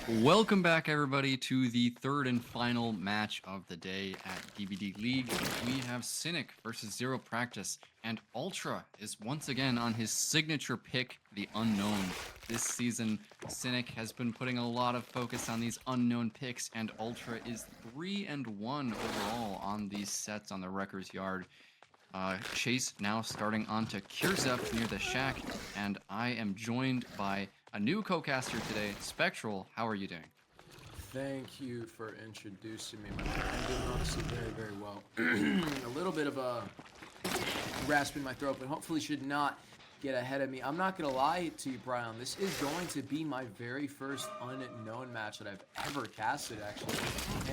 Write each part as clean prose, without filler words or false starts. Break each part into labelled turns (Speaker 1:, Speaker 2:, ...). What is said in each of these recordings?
Speaker 1: Welcome back, everybody, to the third and final match of the day at DBDLeague. We have Cynic versus 0Practice, and Ultra is once again on his signature pick, the Unknown. This season, Cynic has been putting a lot of focus on these unknown picks, and Ultra is 3-1 overall on these sets on the Wrecker's Yard. Chase now starting onto Kirzep near the shack, and I am joined by a new co-caster today, specTral. How are you doing?
Speaker 2: Thank you for introducing me, my man. I'm doing honestly very, very well. A little bit of a rasp in my throat, but hopefully should not get ahead of me. I'm not going to lie to you, Prion. This is going to be my very first unknown match that I've ever casted, actually.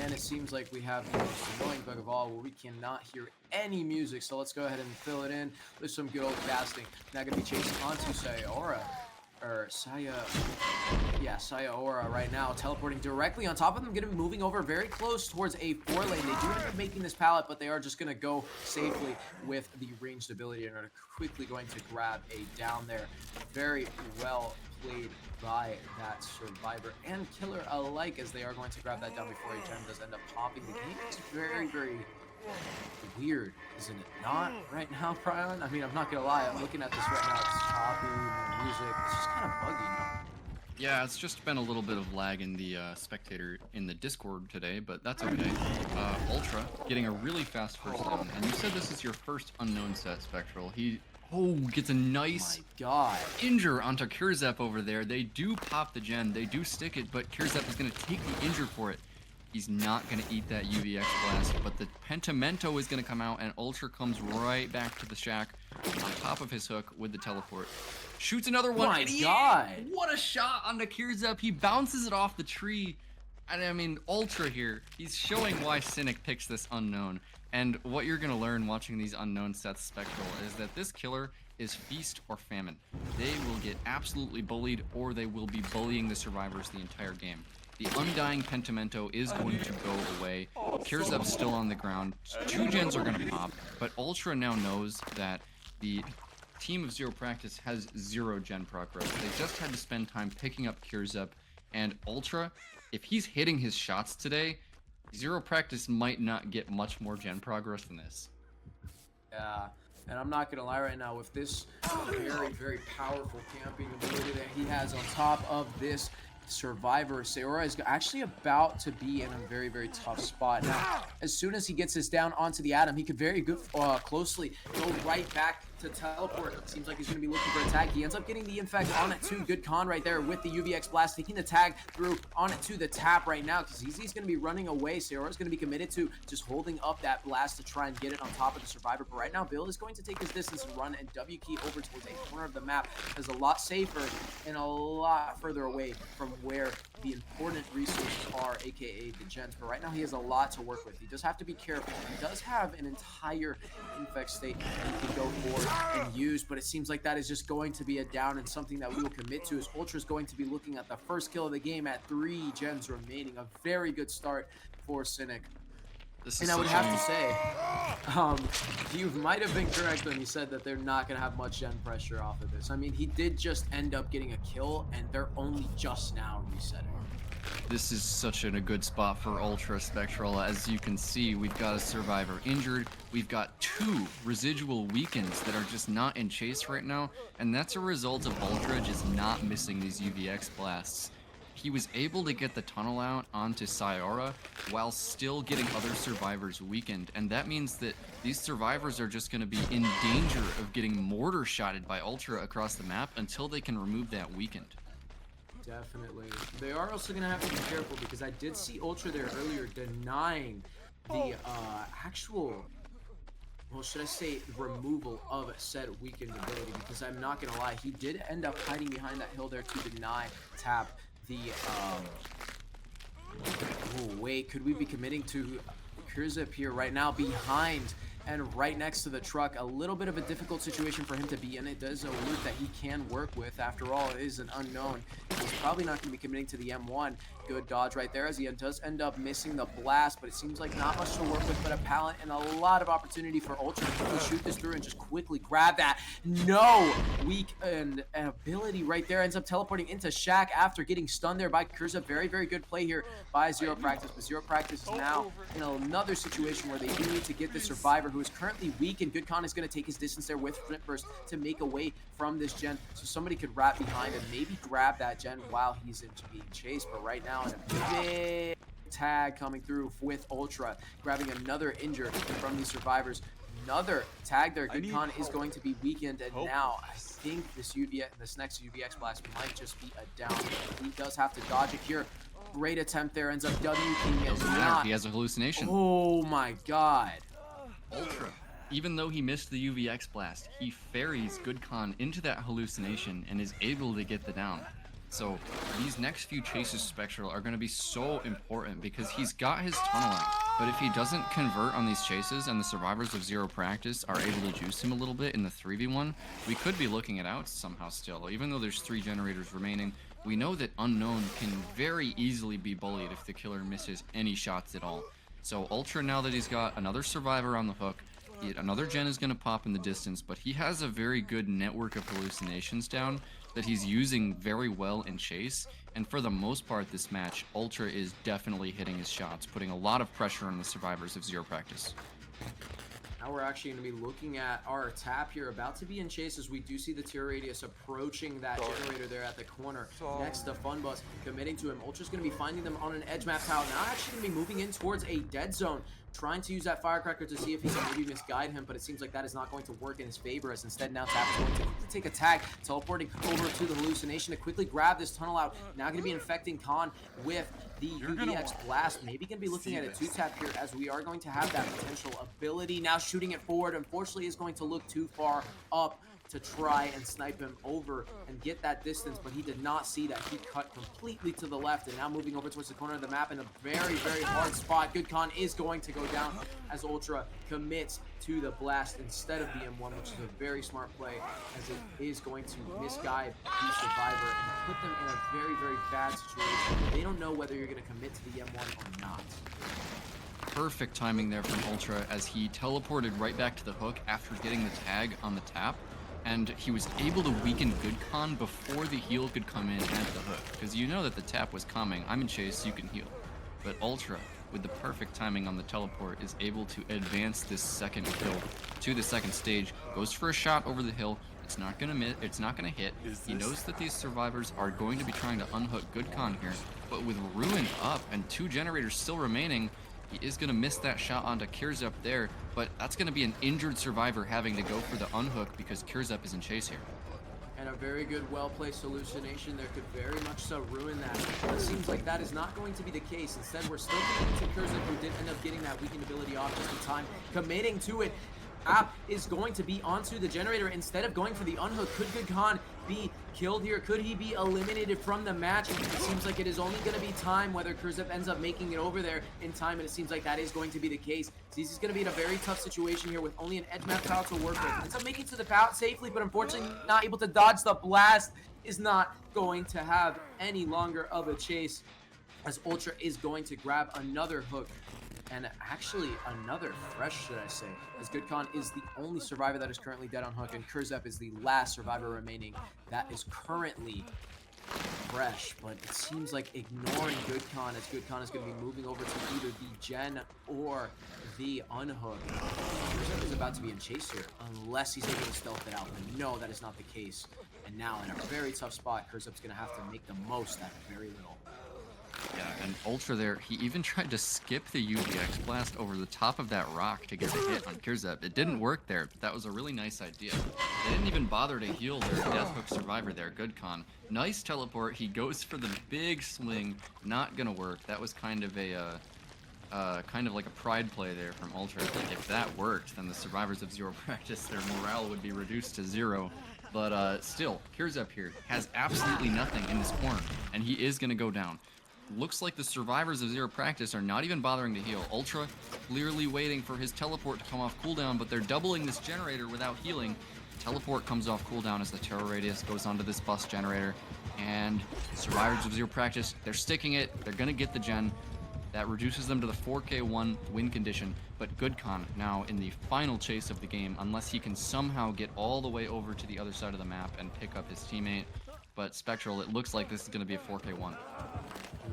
Speaker 2: And it seems like we have the most annoying bug of all, where we cannot hear any music. So let's go ahead and fill it in with some good old casting. Now going to be chasing onto Sayora. Or Sayora right now, teleporting directly on top of them, going to be moving over very close towards a 4 lane. They do end up making this pallet, but they are just going to go safely with the ranged ability and are quickly going to grab a down there. Very well played by that survivor and killer alike, as they are going to grab that down before a gem does end up popping. The game is very, very weird, isn't it not, right now, Prion? I mean, I'm not gonna lie, I'm looking at this right now, it's choppy, the music, it's just kind of buggy now.
Speaker 1: Yeah, it's just been a little bit of lag in the spectator in the Discord today, but that's okay. Ultra getting a really fast first down, and you said this is your first unknown set, specTral. He gets a nice injure onto Kirzep over there. They do pop the gen, they do stick it, but Kirzep is gonna take the injure for it. He's not going to eat that UVX blast, but the Pentimento is going to come out, and Ultra comes right back to the shack on top of his hook with the teleport. Shoots another one.
Speaker 2: My God!
Speaker 1: What a shot on the Kirzep. He bounces it off the tree. And I mean, Ultra here, he's showing why Cynic picks this unknown. And what you're going to learn watching these unknown sets, specTral, is that this killer is feast or famine. They will get absolutely bullied, or they will be bullying the survivors the entire game. The Undying Pentimento is going to go away. Kirzep's still on the ground. 2 gens are going to pop, but Ultra now knows that the team of 0Practice has 0 gen progress. They just had to spend time picking up Kirzep, and Ultra, if he's hitting his shots today, 0Practice might not get much more gen progress than this.
Speaker 2: Yeah, and I'm not gonna lie right now, with this very, very powerful camping ability that he has on top of this survivor, Sayora is actually about to be in a very, very tough spot. Now, as soon as he gets this down onto the Atom, he could very good closely go right back to teleport. Seems like he's going to be looking for a tag. He ends up getting the infect on it too. Good con right there with the UVX blast, taking the tag through on it to the tap right now, because he's going to be running away. Sayora is going to be committed to just holding up that blast to try and get it on top of the survivor. But right now, Bill is going to take his distance and run and W key over towards a corner of the map. Is a lot safer and a lot further away from where the important resources are, aka the gens. But right now, he has a lot to work with. He does have to be careful. He does have an entire infect state that he can go for and use, but it seems like that is just going to be a down, and something that we will commit to, is Ultra is going to be looking at the first kill of the game at 3 gens remaining. A very good start for Cynic. And I would have to say, you might have been correct when you said that they're not going to have much gen pressure off of this. I mean, he did just end up getting a kill, and they're only just now resetting.
Speaker 1: This is such a good spot for Ultra, specTral. As you can see, we've got a survivor injured. We've got 2 residual weakens that are just not in chase right now, and that's a result of Ultra just not missing these UVX blasts. He was able to get the tunnel out onto Sayora while still getting other survivors weakened, and that means that these survivors are just going to be in danger of getting mortar shotted by Ultra across the map until they can remove that weakened.
Speaker 2: Definitely. They are also going to have to be careful, because I did see Ultra there earlier denying the actual, well, should I say, removal of said weakened ability, because I'm not going to lie, he did end up hiding behind that hill there to deny tap the, oh, wait, could we be committing to Kirzep here right now behind and right next to the truck? A little bit of a difficult situation for him to be in. It does a route that he can work with. After all, it is an unknown. He's probably not going to be committing to the M1. Good dodge right there as he does end up missing the blast, but it seems like not much to work with, but a pallet and a lot of opportunity for Ultra to quickly shoot this through and just quickly grab that. No! Weak and ability right there. Ends up teleporting into Shaq after getting stunned there by Kurza. Very, very good play here by 0Practice, but 0Practice is now in another situation where they do need to get the survivor who is currently weak, and GoodCon is going to take his distance there with Flint Burst to make away from this gen, so somebody could wrap behind and maybe grab that gen while he's into being chased. But right now, a big tag coming through with Ultra, grabbing another injure from these survivors. Another tag there. GoodCon is going to be weakened, and now I think this next UVX blast might just be a down. He does have to dodge it here. Great attempt there, ends up W-king it.
Speaker 1: He has a hallucination.
Speaker 2: Oh my god.
Speaker 1: Ultra, even though he missed the UVX blast, he ferries GoodCon into that hallucination and is able to get the down. So these next few chases specTral are going to be so important because he's got his tunnel out. But if he doesn't convert on these chases and the survivors of 0Practice are able to juice him a little bit in the 3v1, we could be looking at outs somehow still. Even though there's 3 generators remaining, we know that Unknown can very easily be bullied if the killer misses any shots at all. So Ultra, now that he's got another survivor on the hook, another gen is going to pop in the distance, but he has a very good network of hallucinations down that he's using very well in chase. And for the most part this match, Ultra is definitely hitting his shots, putting a lot of pressure on the survivors of 0Practice.
Speaker 2: Now we're actually going to be looking at our tap here, about to be in chase as we do see the tier radius approaching that generator there at the corner next to Funbus, committing to him. Ultra's going to be finding them on an edge map tile, now actually going to be moving in towards a dead zone, trying to use that firecracker to see if he can maybe misguide him, but it seems like that is not going to work in his favor, as instead now Tap is going to quickly take a tag, teleporting over to the hallucination to quickly grab this tunnel out. Now going to be infecting Khan with the UVX blast. Maybe going to be looking at a 2-tap here, as we are going to have that potential ability. Now shooting it forward, unfortunately is going to look too far up to try and snipe him over and get that distance, but he did not see that. He cut completely to the left, and now moving over towards the corner of the map in a very, very hard spot. GoodCon is going to go down as Ultra commits to the blast instead of the M1, which is a very smart play, as it is going to misguide the survivor and put them in a very, very bad situation. They don't know whether you're going to commit to the M1 or not.
Speaker 1: Perfect timing there from Ultra as he teleported right back to the hook after getting the tag on the tap. And he was able to weaken GoodCon before the heal could come in at the hook, because you know that the tap was coming. I'm in chase, you can heal. But Ultra, with the perfect timing on the teleport, is able to advance this second kill to the second stage. Goes for a shot over the hill. It's not gonna hit. He knows that these survivors are going to be trying to unhook GoodCon here, but with Ruin up and 2 generators still remaining, he is going to miss that shot onto Kirzep there, but that's going to be an injured survivor having to go for the unhook because Kirzep is in chase here.
Speaker 2: And a very good, well-placed hallucination there could very much so ruin that. But it seems like that is not going to be the case. Instead, we're still committing to Kirzep, who did end up getting that weakened ability off just in time, committing to it. App is going to be onto the generator instead of going for the unhook. Could GoodCon be killed here? Could he be eliminated from the match? It seems like it is only going to be time whether Kirzep ends up making it over there in time, and it seems like that is going to be the case. He's going to be in a very tough situation here with only an edge map tile to work with. Ends up making it to the pout safely, but unfortunately not able to dodge the blast. Is not going to have any longer of a chase, as Ultra is going to grab another hook. And actually another fresh, should I say, as GoodCon is the only survivor that is currently dead on hook, and Kirzep is the last survivor remaining that is currently fresh. But it seems like ignoring GoodCon, as GoodCon is going to be moving over to either the gen or the unhook. Kirzep is about to be in chase here, unless he's able to stealth it out. But no, that is not the case. And now in a very tough spot, Kirzep's going to have to make the most out of very little.
Speaker 1: Yeah, and Ultra there, he even tried to skip the UVX blast over the top of that rock to get a hit on Kirzep. It didn't work there, but that was a really nice idea. They didn't even bother to heal their death hook survivor there, GoodCon. Nice teleport, he goes for the big swing, not gonna work. That was kind of a kind of like a pride play there from Ultra. Like, if that worked, then the survivors of 0Practice, their morale would be reduced to 0. But still, Kirzep here has absolutely nothing in this corner, and he is gonna go down. Looks like the survivors of 0Practice are not even bothering to heal. Ultra clearly waiting for his teleport to come off cooldown, but they're doubling this generator without healing. Teleport comes off cooldown as the terror radius goes onto this bus generator. And survivors of 0Practice, they're sticking it. They're going to get the gen. That reduces them to the 4K1 win condition. But GoodCon now in the final chase of the game, unless he can somehow get all the way over to the other side of the map and pick up his teammate. But specTral, it looks like this is going to be a 4K1.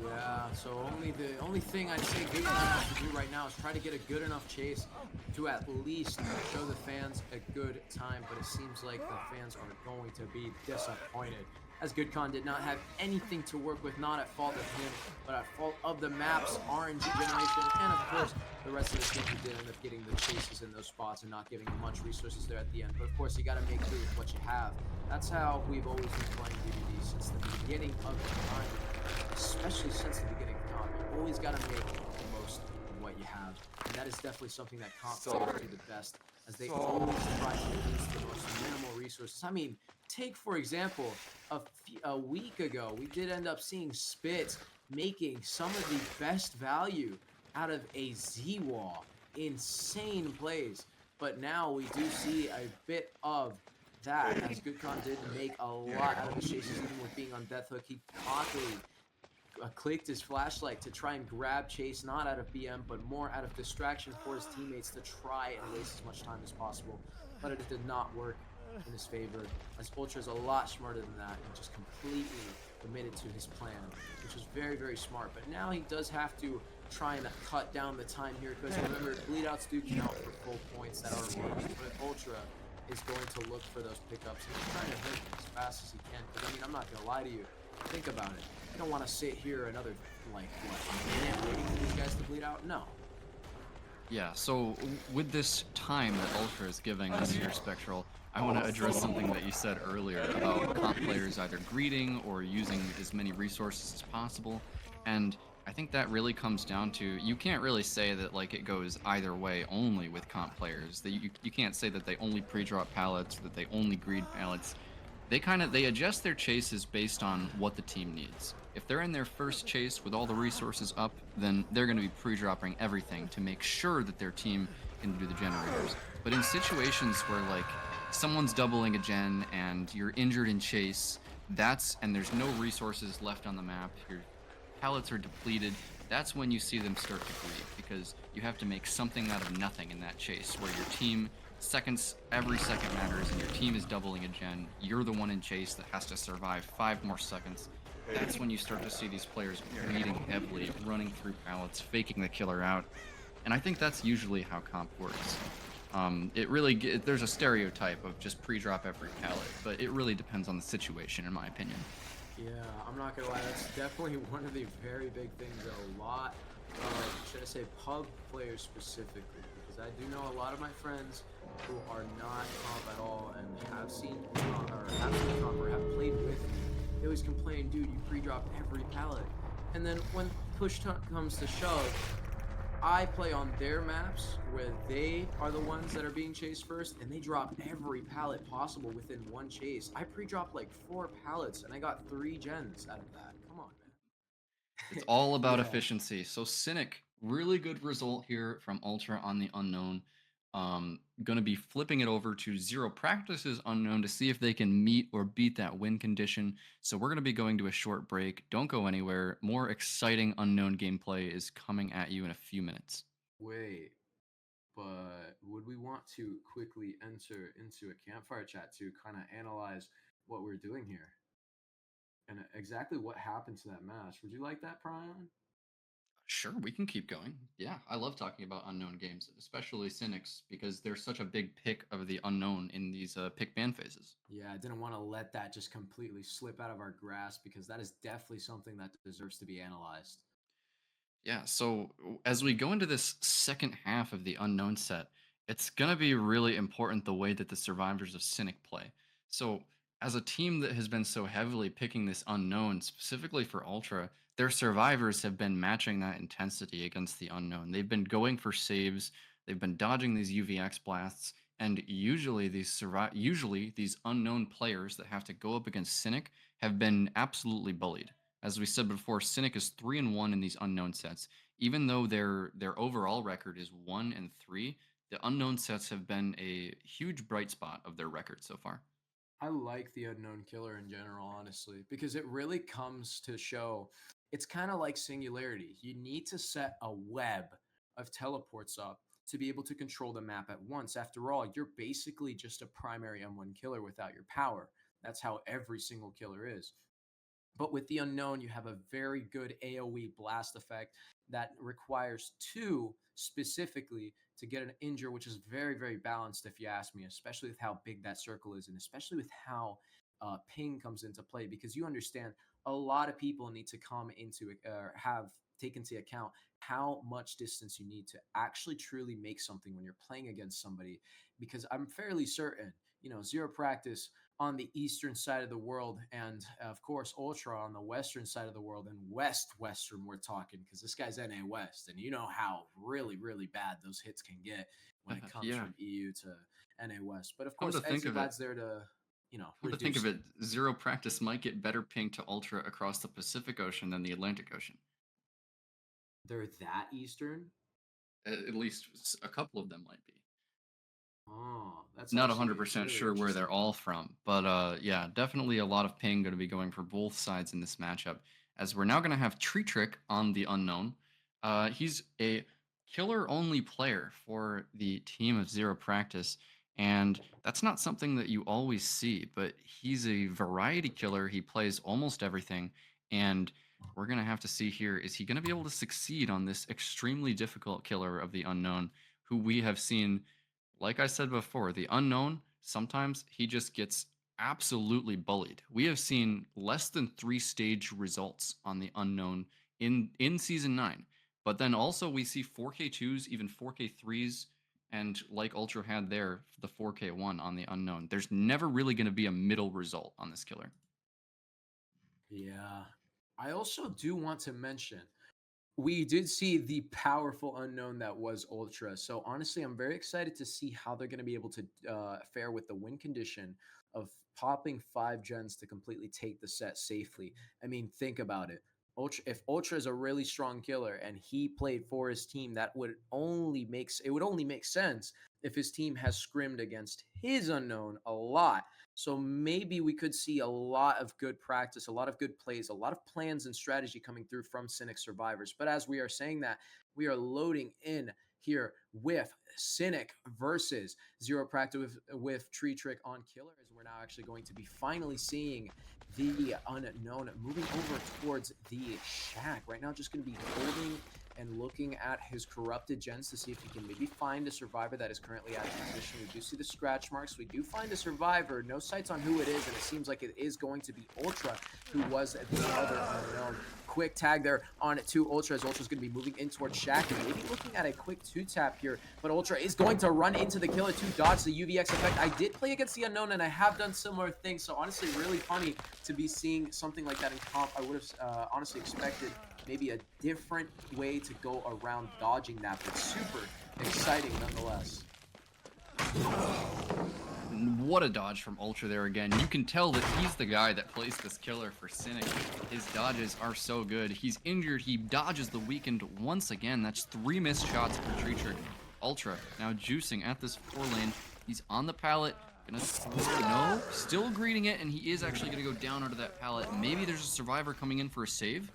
Speaker 2: Yeah, so the only thing I'd say GoodCon has to do right now is try to get a good enough chase to at least show the fans a good time, but it seems like the fans are going to be disappointed, as GoodCon did not have anything to work with, not at fault of him, but at fault of the map's RNG generation, and of course, the rest of the team who did end up getting the chases in those spots and not giving him much resources there at the end. But of course, you got to make do with what you have. That's how we've always been playing DBD since the beginning of time, especially since the beginning of comp. You always got to make the most of what you have, and that is definitely something that comp players do the best, as they always try to use the most minimal resources. I mean, take for example, a week ago, we did end up seeing Spitz making some of the best value out of a Z-Wall. Insane plays. But now we do see a bit of that, as GoodCon did make a lot out of his chases, even with being on Death Hook. He constantly clicked his flashlight to try and grab Chase, not out of BM, but more out of distraction for his teammates to try and waste as much time as possible. But it did not work in his favor, as Ultra is a lot smarter than that and just completely committed to his plan, which was very, very smart. But now he does have to try and cut down the time here, because remember, bleed outs do count for full points that are remaining, but Ultra is going to look for those pickups and he's trying to hit them as fast as he can. Because I mean, I'm not gonna lie to you, think about it, you don't want to sit here another like what, a minute waiting for these guys to bleed out. No.
Speaker 1: Yeah, so with this time that Ultra is giving us here, specTral, I want to address something that you said earlier about comp players either greeting or using as many resources as possible. And I think that really comes down to, you can't really say that like it goes either way only with comp players. That you can't say that they only pre-drop pallets, that they only greed pallets. They adjust their chases based on what the team needs. If they're in their first chase with all the resources up, then they're going to be pre-dropping everything to make sure that their team can do the generators. But in situations where like someone's doubling a gen and you're injured in chase, and there's no resources left on the map, your pallets are depleted, that's when you see them start to greed, because you have to make something out of nothing in that chase where your team every second matters and your team is doubling a gen. You're the one in chase that has to survive 5 more seconds. That's when you start to see these players greeding heavily, running through pallets, faking the killer out. And I think that's usually how comp works. There's a stereotype of just pre-drop every pallet, but it really depends on the situation, in my opinion.
Speaker 2: Yeah, I'm not gonna lie, that's definitely one of the very big things that a lot of, should I say, pub players specifically, because I do know a lot of my friends who are not comp at all and have seen comp or have played with me. They always complain, dude, you pre-drop every pallet. And then when push comes to shove, I play on their maps where they are the ones that are being chased first, and they drop every pallet possible within one chase. I pre-dropped like 4 pallets and I got 3 gens out of that. Come on, man.
Speaker 1: It's all about
Speaker 2: Yeah.
Speaker 1: efficiency. So Cynic, really good result here from Ultra on the Unknown. Going to be flipping it over to 0Practice's Unknown to see if they can meet or beat that win condition. So we're going to be going to a short break. Don't go anywhere. More exciting Unknown gameplay is coming at you in a few minutes.
Speaker 2: Wait, but would we want to quickly enter into a campfire chat to kind of analyze what we're doing here and exactly what happened to that match? Would you like that, Prion?
Speaker 1: Sure, we can keep going. Yeah, I love talking about Unknown games, especially Cynics, because they're such a big pick of the Unknown in these pick ban phases.
Speaker 2: Yeah, I didn't want to let that just completely slip out of our grasp, because that is definitely something that deserves to be analyzed.
Speaker 1: Yeah, so as we go into this second half of the Unknown set, it's going to be really important the way that the survivors of Cynic play. So, as a team that has been so heavily picking this Unknown, specifically for Ultra, their survivors have been matching that intensity against the Unknown. They've been going for saves, they've been dodging these UVX blasts, and usually these Unknown players that have to go up against Cynic have been absolutely bullied. As we said before, Cynic is 3-1 in these Unknown sets. Even though their overall record is 1-3, the Unknown sets have been a huge bright spot of their record so far.
Speaker 2: I like the unknown killer in general, honestly, because it really comes to show it's kind of like singularity. You need to set a web of teleports up to be able to control the map at once. After all, you're basically just a primary M1 killer without your power. That's how every single killer is. But with the unknown, you have a very good AoE blast effect that requires two specifically to get an injure, which is very, very balanced, if you ask me, especially with how big that circle is and especially with how ping comes into play, because you understand a lot of people need to come into have take into account how much distance you need to actually truly make something when you're playing against somebody. Because I'm fairly certain, 0Practice on the eastern side of the world, and of course Ultra on the western side of the world, and western we're talking, because this guy's NA West, and you know how really, really bad those hits can get when it comes
Speaker 1: Yeah.
Speaker 2: from EU to NA West. But of
Speaker 1: Come
Speaker 2: course,
Speaker 1: to think of it,
Speaker 2: Exivad's there to,
Speaker 1: come to think
Speaker 2: reduce
Speaker 1: of
Speaker 2: it.
Speaker 1: it, 0Practice might get better ping to Ultra across the Pacific Ocean than the Atlantic Ocean.
Speaker 2: They're that eastern.
Speaker 1: At least a couple of them might be.
Speaker 2: Oh, that's
Speaker 1: Not
Speaker 2: actually
Speaker 1: 100%
Speaker 2: really
Speaker 1: sure where
Speaker 2: interesting.
Speaker 1: they're all from, but yeah, definitely a lot of ping going to be going for both sides in this matchup. As we're now going to have Tree Trick on the unknown. He's a killer-only player for the team of 0Practice, and that's not something that you always see. But he's a variety killer. He plays almost everything, and we're going to have to see here: is he going to be able to succeed on this extremely difficult killer of the unknown, who we have seen? Like I said before, the unknown, sometimes he just gets absolutely bullied. We have seen less than 3 stage results on the unknown in season 9. But then also we see 4K2s, even 4K3s, and like Ultra had there, the 4K1 on the unknown. There's never really going to be a middle result on this killer.
Speaker 2: Yeah. I also do want to mention we did see the powerful unknown that was Ultra. So honestly, I'm very excited to see how they're going to be able to fare with the win condition of popping 5 gens to completely take the set safely. I mean, think about it. Ultra, if Ultra is a really strong killer and he played for his team, that would only make sense if his team has scrimmed against his unknown a lot. So maybe we could see a lot of good practice, a lot of good plays, a lot of plans and strategy coming through from Cynic survivors. But as we are saying that, we are loading in here with Cynic versus 0Practice with Tree Trick on Killer, as we're now actually going to be finally seeing the unknown moving over towards the shack. Right now, just going to be holding and looking at his corrupted gens to see if he can maybe find a survivor that is currently out of position. We do see the scratch marks. We do find a survivor. No sights on who it is, and it seems like it is going to be Ultra, who was the other unknown. Quick tag there on it to Ultra, as Ultra's going to be moving in towards Shack and maybe looking at a quick 2-tap here, but Ultra is going to run into the killer to dodge the UVX effect. I did play against the unknown, and I have done similar things, so honestly, really funny to be seeing something like that in comp. I would have honestly expected maybe a different way to go around dodging that, but super exciting nonetheless.
Speaker 1: What a dodge from Ultra there again. You can tell that he's the guy that plays this killer for Cynic. His dodges are so good. He's injured. He dodges the weakened once again. That's 3 missed shots for Tree Trick. Ultra now juicing at this 4 lane. He's on the pallet. No, still greeting it, and he is actually going to go down onto that pallet. Maybe there's a survivor coming in for a save.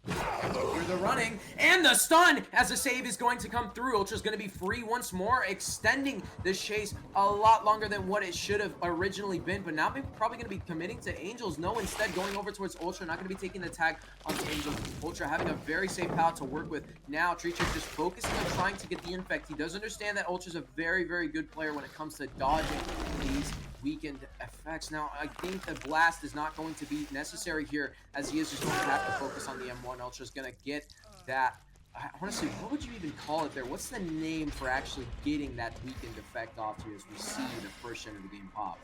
Speaker 2: Through the running and the stun as the save is going to come through. Ultra's going to be free once more, extending the chase a lot longer than what it should have originally been, but now maybe probably going to be committing to Angels. No, instead going over towards Ultra, not going to be taking the tag on the Angels. Ultra having a very safe palette to work with. Now Tree Trick just focusing on trying to get the infect. He does understand that Ultra's a very, very good player when it comes to dodging these weakened effects. Now, I think the blast is not going to be necessary here, as he is just going to have to focus on the M1. Ultra's going to get that. Honestly, what would you even call it there? What's the name for actually getting that weakened effect off here as we see the first end of the game pop?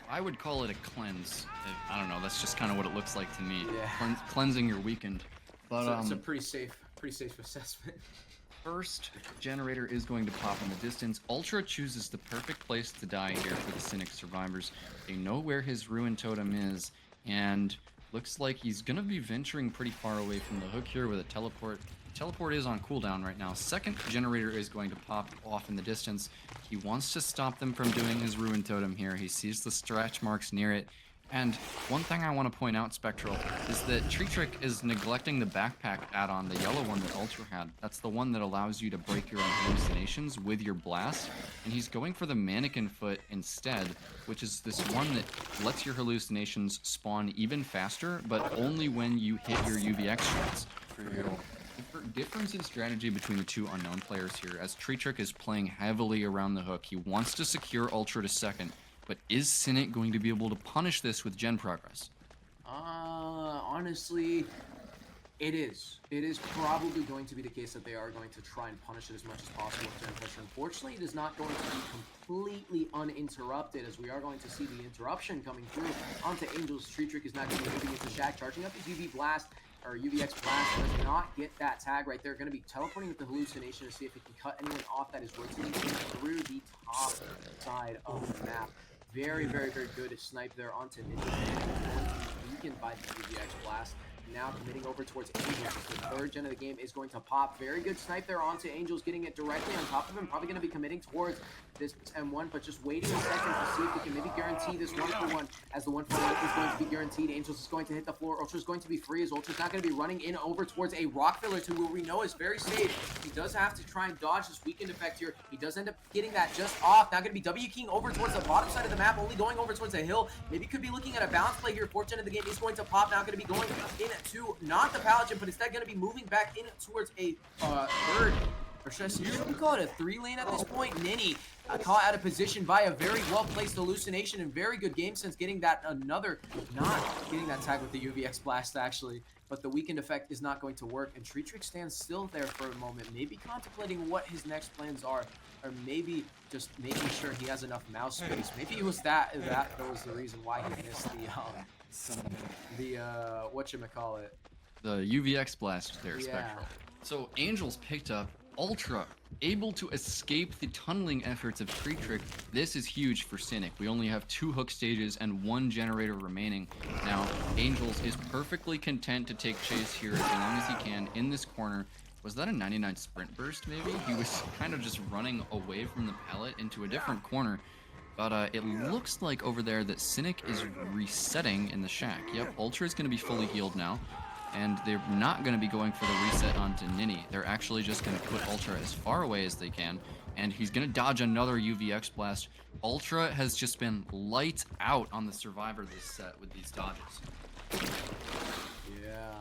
Speaker 1: I would call it a cleanse. I don't know. That's just kind of what it looks like to me.
Speaker 2: Yeah.
Speaker 1: Cleansing your weakened. But
Speaker 2: so it's a pretty safe assessment.
Speaker 1: First generator is going to pop in the distance. Ultra chooses the perfect place to die here for the Cynic survivors. They know where his ruin totem is, and Looks like he's gonna be venturing pretty far away from the hook here with a teleport. Teleport is on cooldown right now. Second generator is going to pop off in the distance. He wants to stop them from doing his ruin totem here. He sees the stretch marks near it. And one thing I want to point out, specTral, is that Tree Trick is neglecting the backpack add-on, the yellow one that Ultra had. That's the one that allows you to break your own hallucinations with your blast. And he's going for the mannequin foot instead, which is this one that lets your hallucinations spawn even faster, but only when you hit your UVX shots. Difference in strategy between the two unknown players here, as Tree Trick is playing heavily around the hook. He wants to secure Ultra to second, but is Cynic going to be able to punish this with gen progress?
Speaker 2: Honestly, it is. It is probably going to be the case that they are going to try and punish it as much as possible with gen pressure. Unfortunately, it is not going to be completely uninterrupted, as we are going to see the interruption coming through onto Angels. Tree Trick is not going to be moving into Shack, charging up his UV blast. Or UVX blast does not get that tag right there. Going to be teleporting with the hallucination to see if it can cut anyone off that is rotating through the top side of the map. Very, very, very good snipe there onto Ninja. Weakened by the UVX blast. Now committing over towards Angels. The third gen of the game is going to pop. Very good snipe there onto Angels, getting it directly on top of him. Probably going to be committing towards this M1, but just waiting a second to see if we can maybe guarantee this 1-for-1, as the 1-for-1 is going to be guaranteed. Angels is going to hit the floor. Ultra's going to be free, as Ultra's not going to be running in over towards a rock filler to where we know is very safe. He does have to try and dodge this weakened effect here. He does end up getting that just off. Now going to be W keying over towards the bottom side of the map, only going over towards the hill. Maybe could be looking at a balance play here. Fourth gen of the game is going to pop. Now going to be going into not the Paladin, but instead going to be moving back in towards a third, or should I say, should we call it a 3-lane at this point? Ninny caught out of position by a very well-placed hallucination and very good game sense, getting that not getting that tag with the UVX blast actually, but the weakened effect is not going to work, and Tree Trick stands still there for a moment, maybe contemplating what his next plans are, or maybe just making sure he has enough mouse space. Maybe it was that was the reason why he missed the whatchamacallit.
Speaker 1: The UVX blast there,
Speaker 2: Yeah.
Speaker 1: specTral. So Angels picked up Ultra, able to escape the tunneling efforts of Tree Trick. This is huge for Cynic. We only have 2 hook stages and 1 generator remaining. Now, Angels is perfectly content to take chase here as long as he can in this corner. Was that a 99 sprint burst, maybe? He was kind of just running away from the pallet into a different corner. But it looks like over there that Cynic is resetting in the Shack. Yep, Ultra is going to be fully healed now. And they're not going to be going for the reset onto Ninny. They're actually just going to put Ultra as far away as they can. And he's going to dodge another UVX blast. Ultra has just been lights out on the Survivor this set with these dodges.
Speaker 2: Yeah.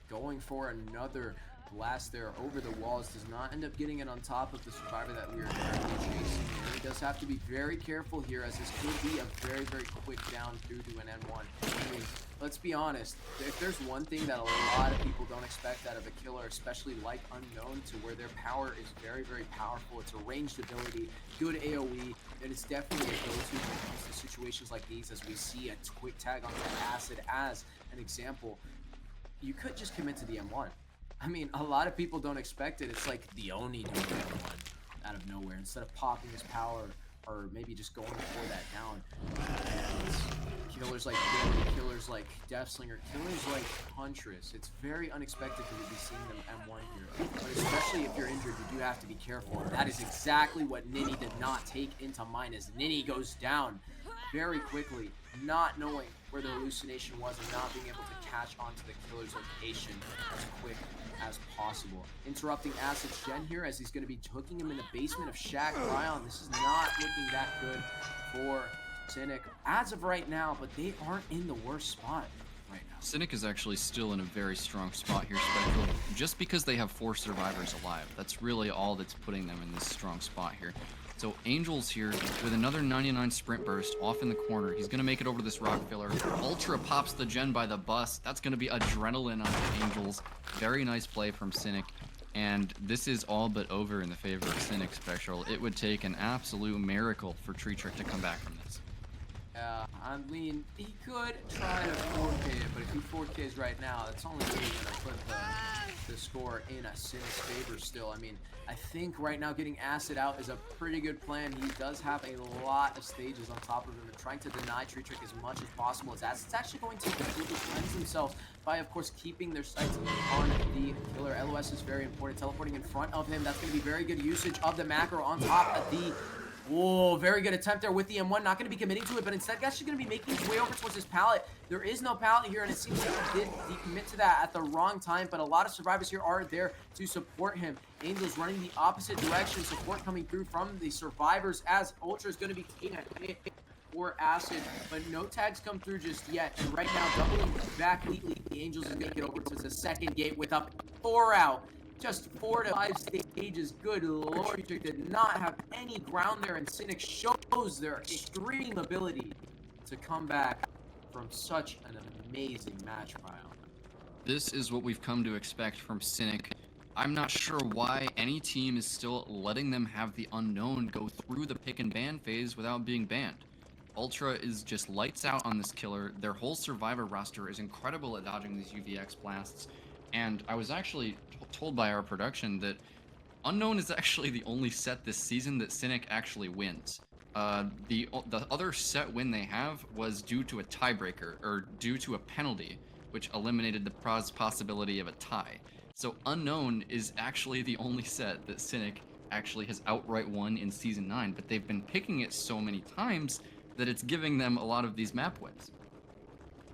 Speaker 2: Going for another blast there over the walls. Does not end up getting it on top of the Survivor that we are currently chasing. He does have to be very careful here, as this could be a very, very quick down through to an N1. I mean, let's be honest, if there's one thing that a lot of people don't expect out of a killer, especially like Unknown, to where their power is very, very powerful. It's a ranged ability, good AoE, and it's definitely a go-to when it comes to situations like these, as we see a quick tag onto Acid as an example. You could just commit to the M1. I mean, a lot of people don't expect it. It's like the Oni doing M1 out of nowhere, instead of popping his power, or maybe just going for that down. And killers like Billy, killers like Deathslinger, killers like Huntress, it's very unexpected to be seeing them M1 here. But especially if you're injured, you do have to be careful. And that is exactly what Ninny did not take into mind, as Ninny goes down very quickly, not knowing where the hallucination was and not being able to catch onto the killer's location as quick as possible. Interrupting Acid's gen here, as he's going to be hooking him in the basement of Shack. Prion, this is not looking that good for Cynic as of right now, but they aren't in the worst spot right now.
Speaker 1: Cynic is actually still in a very strong spot here, specTral, just because they have 4 survivors alive. That's really all that's putting them in this strong spot here. So Angels here with another 99 sprint burst off in the corner. He's going to make it over to this rock filler. Ultra pops the gen by the bus. That's going to be adrenaline on Angels. Very nice play from Cynic. And this is all but over in the favor of Cynic, specTral. It would take an absolute miracle for Tree Trick to come back from this.
Speaker 2: I mean, he could try to 4K it, but if he 4Ks right now, that's only really going to put the score in a Cynic's favor still. I mean, I think right now getting Acid out is a pretty good plan. He does have a lot of stages on top of him and trying to deny Tree Trick as much as possible. As Acid's actually going to completely cleanse themselves by, of course, keeping their sights on the killer. LOS is very important. Teleporting in front of him, that's going to be very good usage of the macro on top of the... Whoa, very good attempt there with the M1. Not going to be committing to it, but instead actually going to be making his way over towards his pallet. There is no pallet here, and it seems like he did decommit to that at the wrong time, but a lot of survivors here are there to support him. Angel's running the opposite direction. Support coming through from the survivors as Ultra is going to be taking a hit for Acid, but no tags come through just yet. And right now, doubling back neatly, the Angels is going to get over to the second gate with a 4 out. Just 4 to 5 stages. Good lord, Trick did not have any ground there, and Cynic shows their extreme ability to come back from such an amazing match, Prion.
Speaker 1: This is what we've come to expect from Cynic. I'm not sure why any team is still letting them have the Unknown go through the pick and ban phase without being banned. Ultra is just lights out on this killer. Their whole survivor roster is incredible at dodging these UVX blasts. And I was actually told by our production that Unknown is actually the only set this season that Cynic actually wins. The other set win they have was due to a tiebreaker, or due to a penalty, which eliminated the possibility of a tie. So Unknown is actually the only set that Cynic actually has outright won in Season 9, but they've been picking it so many times that it's giving them a lot of these map wins.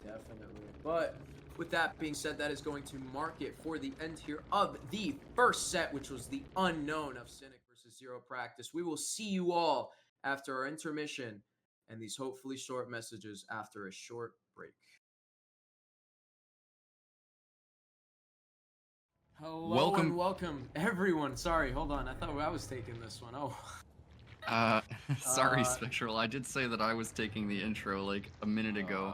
Speaker 2: Definitely. But with that being said, that is going to mark it for the end here of the first set, which was the Unknown of Cynic versus 0Practice. We will see you all after our intermission and these hopefully short messages after a short break. Hello and welcome everyone. Sorry, hold on. I thought I was taking this one. Oh.
Speaker 1: Sorry, specTral. I did say that I was taking the intro like a minute ago.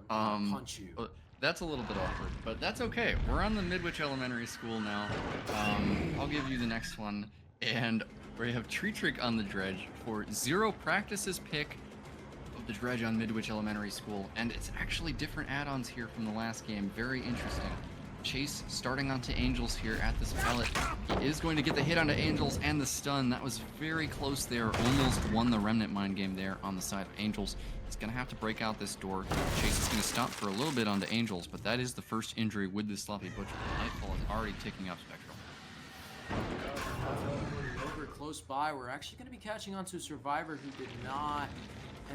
Speaker 2: I'm gonna punch you.
Speaker 1: That's a little bit awkward, but that's okay. We're on the Midwich Elementary School now. I'll give you the next one. And we have Tree Trick on the Dredge for 0Practice's pick of the Dredge on Midwich Elementary School. And it's actually different add-ons here from the last game. Very interesting. Chase starting onto Angels here at this pallet. He is going to get the hit onto Angels and the stun. That was very close there. Almost won the Remnant Mine game there on the side of Angels. He's going to have to break out this door. Chase is going to stop for a little bit onto Angels, but that is the first injury with the Sloppy Butcher. Nightfall is already ticking up specTral.
Speaker 2: Over close by, we're actually going to be catching on to a survivor who did not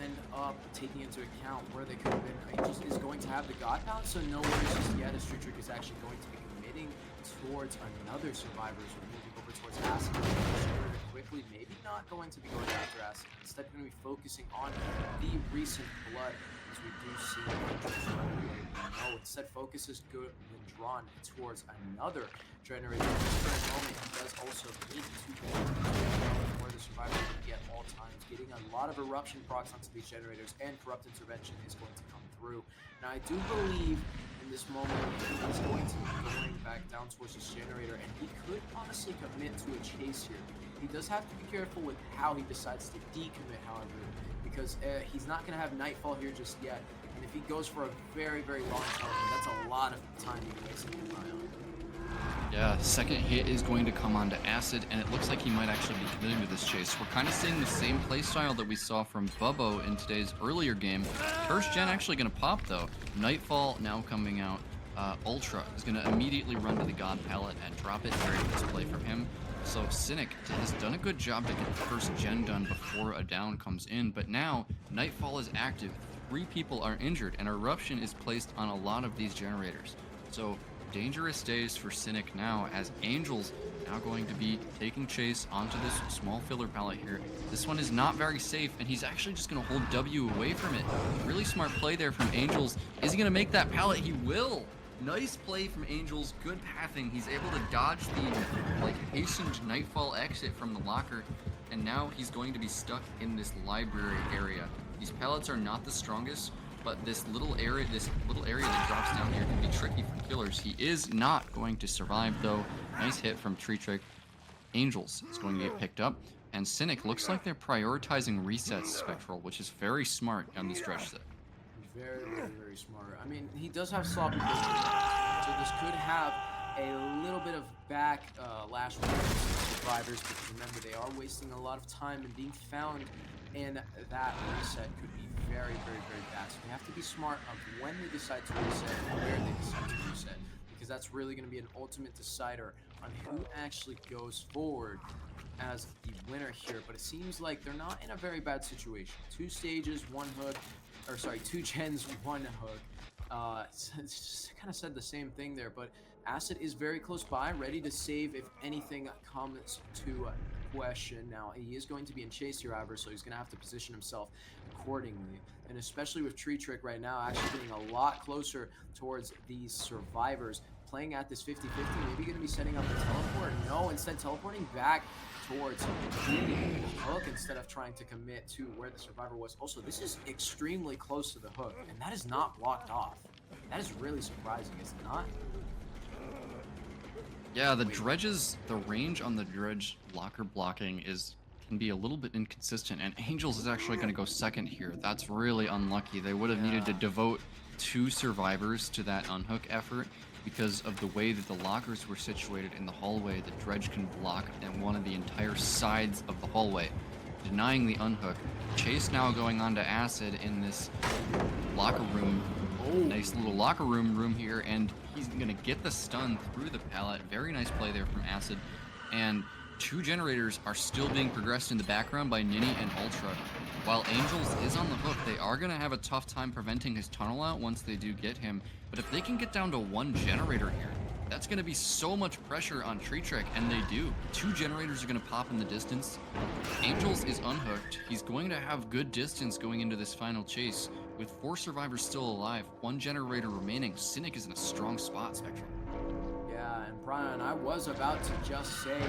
Speaker 2: end up taking into account where they could have been. Angels is going to have the God Palette, so no worries just yet as Tree Trick is actually going to be committing towards another survivor. So we're moving over towards Acid quickly, maybe not going to be going after Acid. Instead, going to be focusing on the recent blood, as we do see instead focus is good when drawn towards another generator. At this current moment, he does also need to go where the survivor can get all times, getting a lot of eruption procs onto these generators, and corrupt intervention is going to come through. Now I do believe in this moment he's going to be going back down towards this generator, and he could honestly commit to a chase here. He does have to be careful with how he decides to decommit, however, because he's not going to have Nightfall here just yet. And if he goes for a very, very long time, that's a lot of time he can waste on Prion.
Speaker 1: Yeah, second hit is going to come onto Acid, and it looks like he might actually be committing to this chase. We're kind of seeing the same playstyle that we saw from Bubbo in today's earlier game. First gen actually going to pop, though. Nightfall now coming out. Ultra is going to immediately run to the God Palette and drop it. Very nice play from him. So Cynic has done a good job to get the first gen done before a down comes in, but now Nightfall is active. 3 people are injured, and Eruption is placed on a lot of these generators. So dangerous days for Cynic now, as Angels now going to be taking chase onto this small filler pallet here. This one is not very safe, and he's actually just going to hold W away from it. Really smart play there from Angels. Is he going to make that pallet? He will! Nice play from Angels, good pathing. He's able to dodge the hastened Nightfall exit from the locker, and now he's going to be stuck in this library area. These pallets are not the strongest, but this little area that drops down here can be tricky for killers. He is not going to survive, though. Nice hit from Tree Trick. Angels is going to get picked up, and Cynic looks like they're prioritizing resets, specTral, which is very smart on this stretch set.
Speaker 2: Very, very, very smart. I mean, he does have sloppy business, so this could have a little bit of lash survivors, because remember, they are wasting a lot of time and being found, and that reset could be very, very, very bad. So they have to be smart of when they decide to reset and where they decide to reset, because that's really going to be an ultimate decider on who actually goes forward as the winner here. But it seems like they're not in a very bad situation. 2 stages, 1 hook, or sorry, 2 gens, 1 hook. It's kind of said the same thing there, but Acid is very close by, ready to save if anything comes to question. Now, he is going to be in chase here, however, so he's going to have to position himself accordingly. And especially with Tree Trick right now, actually getting a lot closer towards these survivors, playing at this 50-50, maybe going to be setting up a teleport. No, instead teleporting back towards the hook instead of trying to commit to where the survivor was. Also, this is extremely close to the hook, and that is not blocked off. That is really surprising, is it not?
Speaker 1: Yeah, the range on the dredge locker blocking can be a little bit inconsistent, and Angels is actually going to go second here. That's really unlucky. They would have needed to devote 2 survivors to that unhook effort. Because of the way that the lockers were situated in the hallway, the dredge can block at one of the entire sides of the hallway, denying the unhook. Chase now going on to Acid in this locker room. Nice little locker room here, and he's going to get the stun through the pallet. Very nice play there from Acid. And 2 generators are still being progressed in the background by Nini and Ultra. While Angels is on the hook, they are going to have a tough time preventing his tunnel out once they do get him. But if they can get down to 1 generator here, that's going to be so much pressure on Tree Trick, and they do. 2 generators are going to pop in the distance. Angels is unhooked. He's going to have good distance going into this final chase. With 4 survivors still alive, 1 generator remaining, Cynic is in a strong spot, specTral.
Speaker 2: Yeah, and Prion, I was about to just say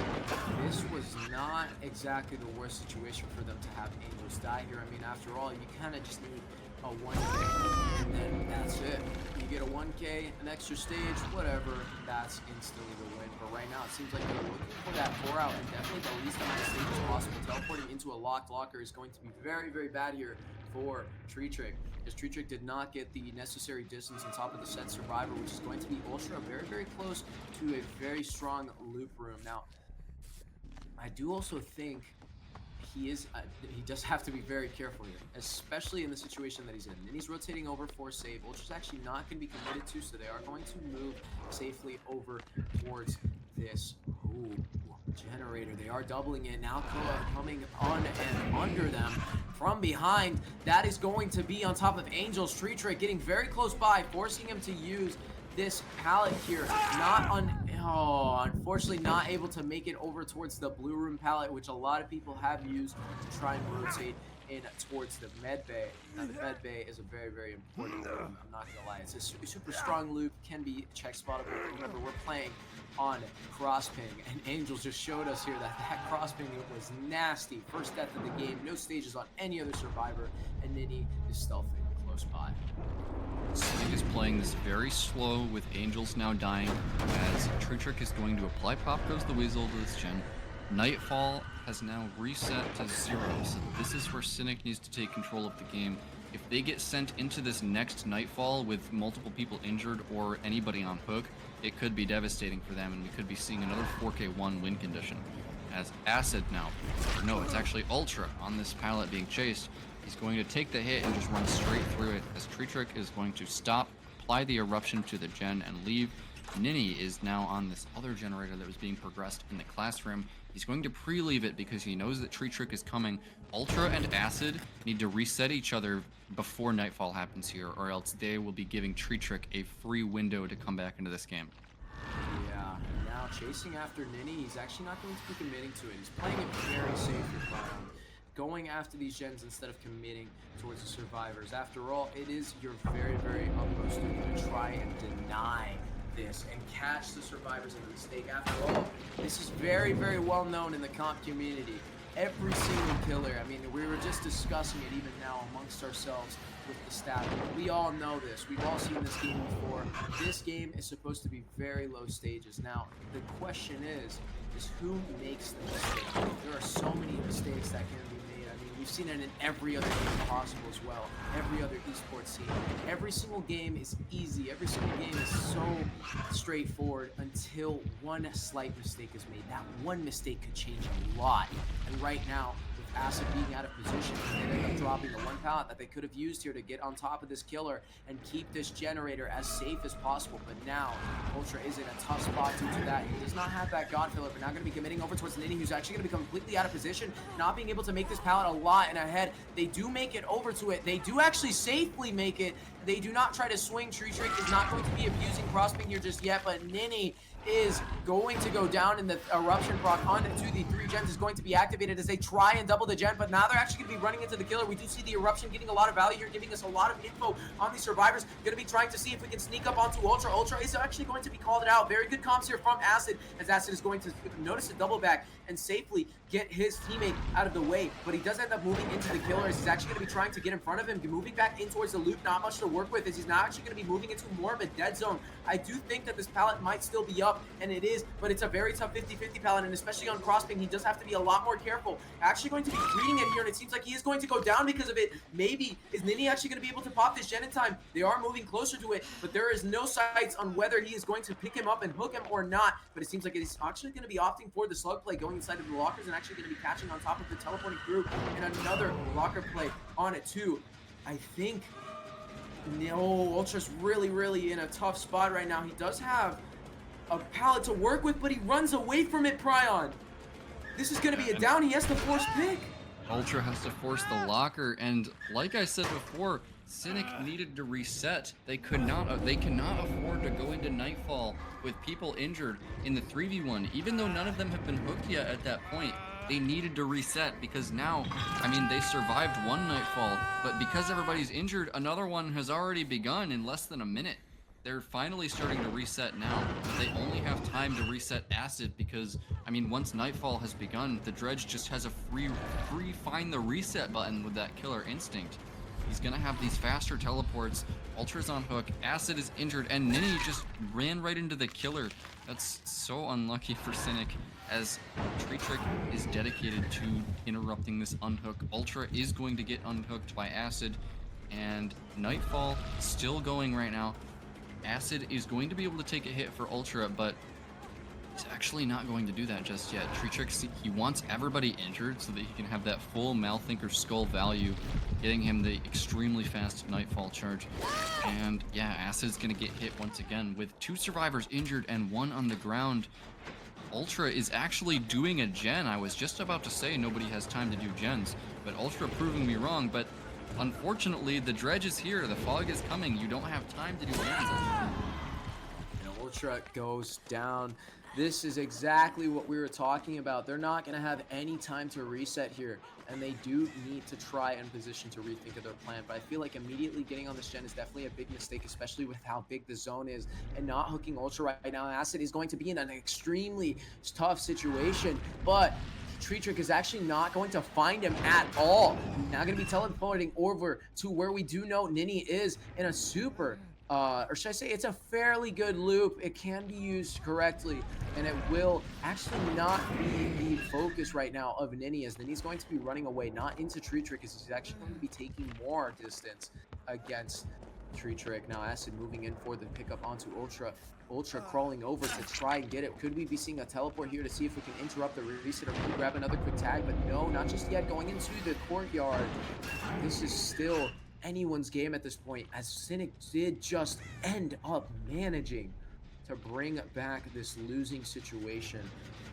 Speaker 2: this was not exactly the worst situation for them to have Angels die here. I mean, after all, you kind of just need a 1K, and then that's it. You get a 1K, an extra stage, whatever, that's instantly the win. But right now, it seems like they're looking for that 4-out, and definitely the least amount of stages possible. Teleporting into a locked locker is going to be very, very bad here for Tree Trick, because Tree Trick did not get the necessary distance on top of the set survivor, which is going to be Ultra, very, very close to a very strong loop room. Now, I do also think he does have to be very careful here, especially in the situation that he's in. And he's rotating over for save. Ultra's actually not going to be committed to, so they are going to move safely over towards this generator. They are doubling it now, coming on and under them from behind. That is going to be on top of Angels. Tree Trick getting very close by, forcing him to use this pallet here. Unfortunately not able to make it over towards the blue room pallet, which a lot of people have used to try and rotate in towards the med bay. Now the med bay is a very, very important room, I'm not gonna lie. It's a super strong loop, can be check spottable. Remember, we're playing on cross ping, and Angels just showed us here that cross ping was nasty. First death of the game, no stages on any other survivor, and Nini is stealthing close by.
Speaker 1: Cynic is playing this very slow, with Angels now dying, as Tree Trick is going to apply Pop Goes the Weasel to this gen. Nightfall has now reset to 0, so this is where Cynic needs to take control of the game. If they get sent into this next Nightfall with multiple people injured or anybody on hook, it could be devastating for them, and we could be seeing another 4K1 win condition. As Acid now, or no, it's actually Ultra on this pallet being chased. He's going to take the hit and just run straight through it, as Tree Trick is going to stop, apply the eruption to the gen, and leave. Nini is now on this other generator that was being progressed in the classroom. He's going to pre-leave it because he knows that Tree Trick is coming. Ultra and Acid need to reset each other before Nightfall happens here, or else they will be giving Tree Trick a free window to come back into this game.
Speaker 2: Yeah, now chasing after Nini, he's actually not going to be committing to it. He's playing it very safe here, going after these gens instead of committing towards the survivors. After all, it is your very, very utmost to try and deny this and catch the survivors in the mistake. After all, this is very, very well known in the comp community. Every single killer, I mean, we were just discussing it even now amongst ourselves with the staff. We all know this. We've all seen this game before. This game is supposed to be very low stages. Now, the question is who makes the mistake? There are so many mistakes that can be made. I mean, We've seen it in every other game possible as well. Every other esports scene. Every single game is easy. Every single game is so straightforward until one slight mistake is made. That one mistake could change a lot. And right now, with Acid being out of position, they ended up dropping the one pallet that they could have used here to get on top of this killer and keep this generator as safe as possible. But now, Ultra is in a tough spot due to that. He does not have that Godfiller, but now going to be committing over towards Nini, who's actually going to become completely out of position, not being able to make this pallet a lot and ahead. They do make it over to it. They do actually safely make it. They do not try to swing. Tree Trick is not going to be abusing crossping here just yet, but Nini is going to go down, and the eruption proc onto the 3 gens is going to be activated as they try and double the gen, but now they're actually going to be running into the killer. We do see the eruption getting a lot of value here, giving us a lot of info on these survivors. Going to be trying to see if we can sneak up onto Ultra. Ultra is actually going to be called out. Very good comms here from Acid, as Acid is going to notice a double back and safely get his teammate out of the way, but he does end up moving into the killer as he's actually going to be trying to get in front of him, moving back in towards the loop. Not much to work with as he's now actually going to be moving into more of a dead zone. I do think that this pallet might still be up, and it is, but it's a very tough 50-50 pallet, and especially on crossping, he does have to be a lot more careful. Actually going to be reading it here, and it seems like he is going to go down because of it. Maybe is Nini actually going to be able to pop this gen in time? They are moving closer to it, but there is no sights on whether he is going to pick him up and hook him or not, but it seems like he's actually going to be opting for the slug play, going inside of the lockers and actually going to be catching on top of the teleporting through, and another locker play on it too. I think no, Ultra's really in a tough spot right now. He does have a pallet to work with, but he runs away from it, Prion. This is going to be a down. He has to force pick.
Speaker 1: Ultra has to force the locker, and like I said before, Cynic needed to reset. They cannot afford to go into Nightfall with people injured in the 3v1, even though none of them have been hooked yet at that point. They needed to reset because now, I mean, they survived one Nightfall, but because everybody's injured, another one has already begun in less than a minute. They're finally starting to reset now, but they only have time to reset Acid because, I mean, once Nightfall has begun, the Dredge just has a free find the reset button with that killer instinct. He's gonna have these faster teleports. Ultra's on hook, Acid is injured, and Nini just ran right into the killer. That's so unlucky for Cynic, as Tree Trick is dedicated to interrupting this unhook. Ultra is going to get unhooked by Acid, and Nightfall still going right now. Acid is going to be able to take a hit for Ultra, but he's actually not going to do that just yet. Tree Trick, he wants everybody injured so that he can have that full Malthinker skull value, getting him the extremely fast Nightfall charge. And yeah, Acid's gonna get hit once again with 2 survivors injured and 1 on the ground. Ultra is actually doing a gen. I was just about to say nobody has time to do gens, but Ultra proving me wrong. But unfortunately, the Dredge is here. The fog is coming. You don't have time to do gens.
Speaker 2: Ultra goes down. This is exactly what we were talking about. They're not going to have any time to reset here, and they do need to try and position to rethink of their plan. But I feel like immediately getting on this gen is definitely a big mistake, especially with how big the zone is, and not hooking Ultra right now. Acid is going to be in an extremely tough situation, but Tree Trick is actually not going to find him at all. Now going to be teleporting over to where we do know Nini is in a super or should I say it's a fairly good loop. It can be used correctly, and it will actually not be the focus right now of Nini, as Nini's going to be running away, not into Tree Trick, as he's actually going to be taking more distance against Tree Trick. Now Acid moving in for the pickup onto Ultra. Ultra crawling over to try and get it. Could we be seeing a teleport here to see if we can interrupt the reset or maybe grab another quick tag? But no, not just yet. Going into the courtyard. This is still anyone's game at this point, as Cynic did just end up managing to bring back this losing situation.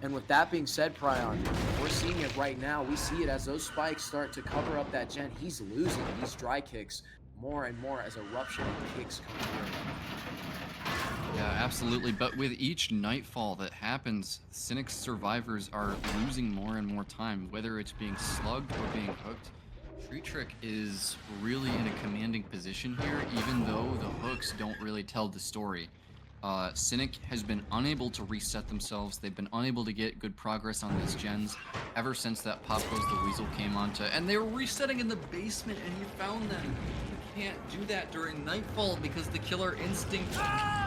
Speaker 2: And with that being said, Prion, we're seeing it right now. We see it as those spikes start to cover up that gen. He's losing these dry kicks more and more as eruption kicks come through.
Speaker 1: Yeah, absolutely. But with each nightfall that happens, Cynic's survivors are losing more and more time, whether it's being slugged or being hooked. Tree Trick is really in a commanding position here, even though the hooks don't really tell the story. Cynic has been unable to reset themselves. They've been unable to get good progress on these gens ever since that Pop Goes the Weasel came onto, and they were resetting in the basement, and he found them. can't do that during Nightfall because the Killer Instinct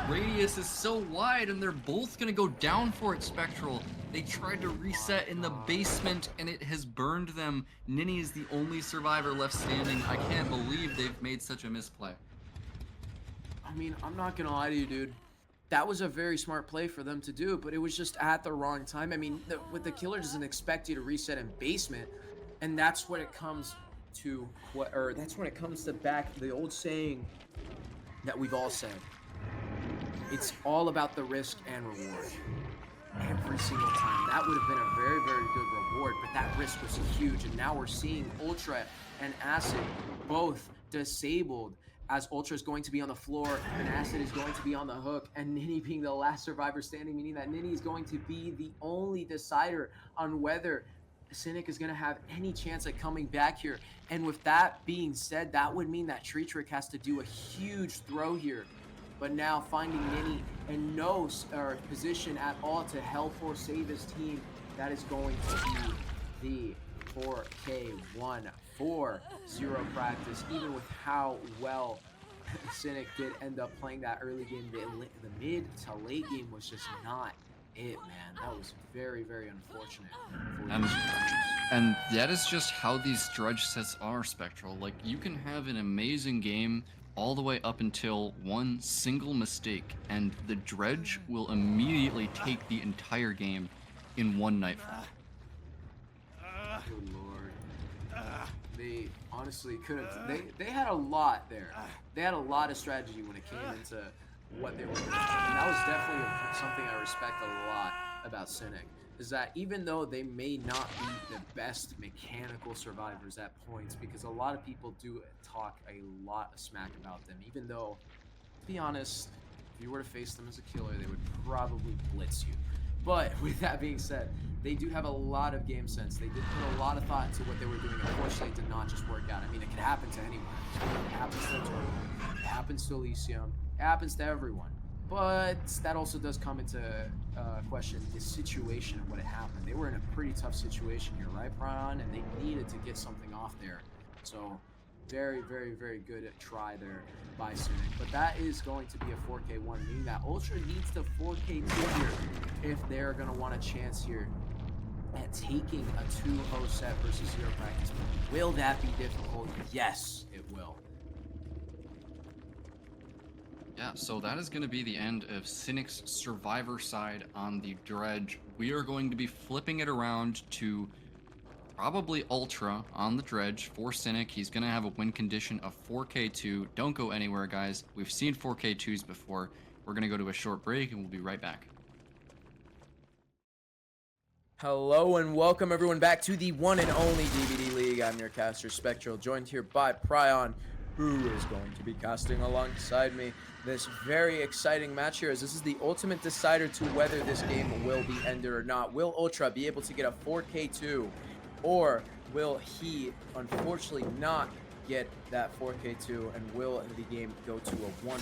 Speaker 1: radius is so wide, and they're both gonna go down for it, specTral. They tried to reset in the basement, and it has burned them. Ninny is the only survivor left standing. I can't believe they've made such a misplay.
Speaker 2: I mean, I'm not gonna lie to you, dude. That was a very smart play for them to do, but it was just at the wrong time. I mean, what the Killer doesn't expect you to reset in basement, and that's what it comes to, that's when it comes to back the old saying that we've all said. It's all about the risk and reward. Every single time. That would have been a very, very good reward, but that risk was huge, and now we're seeing Ultra and Acid both disabled, as Ultra is going to be on the floor and Acid is going to be on the hook, and Ninny being the last survivor standing, meaning that Ninny is going to be the only decider on whether Cynic is going to have any chance at coming back here. And with that being said, that would mean that Tree Trick has to do a huge throw here. But now finding Ninny in no position at all to help or save his team, that is going to be the 4K1 for 0Practice. Even with how well Cynic did end up playing that early game, the mid to late game was just not it, man. That was very, very unfortunate for
Speaker 1: and that is just how these Dredge sets are, specTral. Like, you can have an amazing game all the way up until one single mistake, and the Dredge will immediately take the entire game in one Nightfall.
Speaker 2: Good lord. They honestly could have. They had a lot there. They had a lot of strategy when it came into what they were doing. And that was definitely something I respect a lot about Cynic, is that even though they may not be the best mechanical survivors at points, because a lot of people do talk a lot of smack about them, even though, to be honest, if you were to face them as a killer, they would probably blitz you. But with that being said, they do have a lot of game sense. They did put a lot of thought into what they were doing. Unfortunately, it did not just work out. I mean, it could happen to anyone. It happens to Turtle. It happens to Elysium. It happens to everyone. But that also does come into question the situation of what had happened. They were in a pretty tough situation here, right, Prion? And they needed to get something off there. So very, very, very good try there by Cynic. But that is going to be a 4K1, meaning that Ultra needs to 4K2 here if they're going to want a chance here at taking a 2-0 set versus 0Practice. Will that be difficult? Yes, it will.
Speaker 1: Yeah, so that is going to be the end of Cynic's survivor side on the Dredge. We are going to be flipping it around to probably Ultra on the Dredge for Cynic. He's going to have a win condition of 4K2. Don't go anywhere, guys. We've seen 4K2s before. We're going to go to a short break, and we'll be right back.
Speaker 3: Hello and welcome everyone back to the one and only DBDLeague. I'm your caster specTral, joined here by Prion, who is going to be casting alongside me this very exciting match here, as this is the ultimate decider to whether this game will be ended or not. Will Ultra be able to get a 4K2, or will he unfortunately not get that 4K2, and will the game go to a 1-1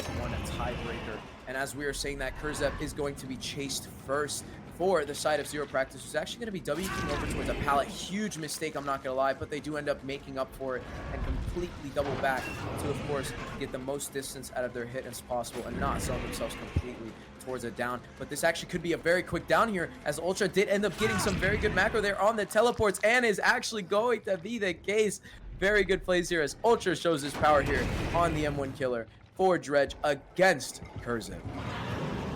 Speaker 3: tiebreaker? And as we are saying that, Kurzep is going to be chased first for the side of 0Practice, who's actually going to be W-king over towards a pallet. Huge mistake, I'm not going to lie, but they do end up making up for it and completely double back to, of course, get the most distance out of their hit as possible and not sell themselves completely towards a down. But this actually could be a very quick down here, as Ultra did end up getting some very good macro there on the teleports, and is actually going to be the case. Very good plays here as Ultra shows his power here on the M1 killer for Dredge against Kurzep.